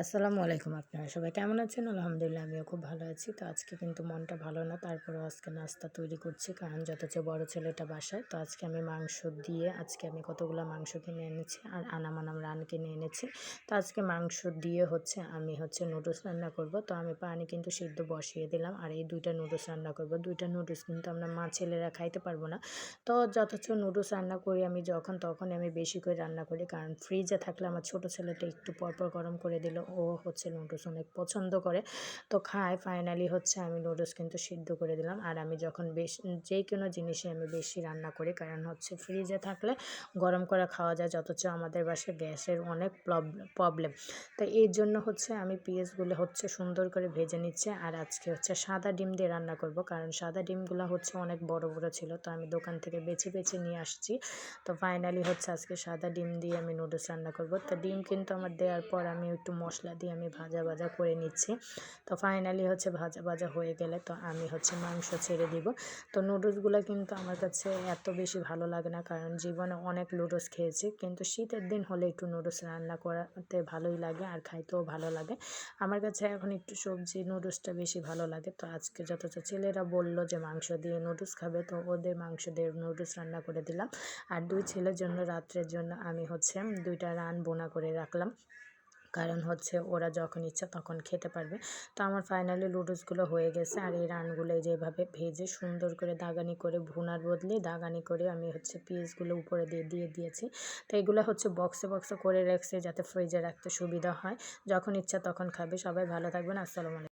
আসসালামু আলাইকুম। আপনারা সবাই কেমন আছেন? আলহামদুলিল্লাহ আমিও খুব ভালো আছি। তো আজকে কিন্তু মনটা ভালো না। তারপরেও আজকে নাস্তা তৈরি করছি। কারণ যত চেয়ে বড় ছেলেটা বাসায়। তো আজকে আমি মাংস দিয়ে আজকে কতগুলো মাংস কিনে এনেছি। আর আনাম রান কিনে এনেছি। তো আজকে মাংস দিয়ে আমি নুডলস রান্না করব। তো আমি পানি কিন্তু সিদ্ধ বসিয়ে দিলাম। আর এই 2টা নুডলস রান্না করব। 2টা নুডলস কিন্তু আমরা মা ছেলেরা খাইতে পারবো না। তো যথেচ্ছ নুডলস রান্না করি আমি তখনই আমি বেশি করে রান্না করি। কারণ ফ্রিজে থাকলে আমার ছোট ছেলেটা একটু পরপর গরম করে দিল। ও নুডলস অনেক পছন্দ করে, তো খায়। ফাইনালি আমি নুডলস কিন্তু সিদ্ধ করে দিলাম। আর আমি যখন যে কোনো জিনিসে আমি বেশি রান্না করি, কারণ ফ্রিজে থাকলে গরম করে খাওয়া যায়, যথচ আমাদের বাসায় গ্যাসের অনেক প্রবলেম। তো এর জন্য আমি পেঁয়াজগুলো সুন্দর করে ভেজে নিচ্ছে। আর আজকে সাদা ডিম দিয়ে রান্না করব, কারণ সাদা ডিমগুলো অনেক বড় বড় ছিল, তো আমি দোকান থেকে বেছে বেছে নিয়ে আসছি। তো ফাইনালি আজকে সাদা ডিম দিয়ে আমি নুডলস রান্না করব। তো ডিম কিন্তু আমার দেওয়ার পর আমি একটু মশলা দিয়ে আমি ভাজা করে নিচ্ছি। তো ফাইনালি ভাজা হয়ে গেলে তো আমি মাংস ছেড়ে দিব। তো নুডলসগুলো কিন্তু আমার কাছে এত বেশি ভালো লাগে না, কারণ জীবনে অনেক নুডলস খেয়েছি, কিন্তু শীতের দিন হলে একটু নুডলস রান্না করাতে ভালোই লাগে আর খাইতেও ভালো লাগে। আমার কাছে এখন একটু সবজি নুডলসটা বেশি ভালো লাগে। তো আজকে যথেষ্ট ছেলেরা বলল যে মাংস দিয়ে নুডলস খাবে, তো ওদের মাংস দিয়ে নুডলস রান্না করে দিলাম। আর 2 ছেলের জন্য রাত্রের জন্য আমি 2টা রান বোনা করে রাখলাম, কারণ ওরা যখন ইচ্ছা তখন খেতে পারবে। তো আমার ফাইনালি নুডলসগুলো হয়ে গেছে। আর এই রানগুলো যেভাবে ভেজে সুন্দর করে দাগানি করে, ভুনার বদলে দাগানি করে আমি পিসগুলো উপরে দিয়ে দিয়েছি। তো এগুলো বক্সে করে রাখছে, যাতে ফ্রিজে রাখতে সুবিধা হয়, যখন ইচ্ছা তখন খাবে। সবাই ভালো থাকবেন। আসসালামু আলাইকুম।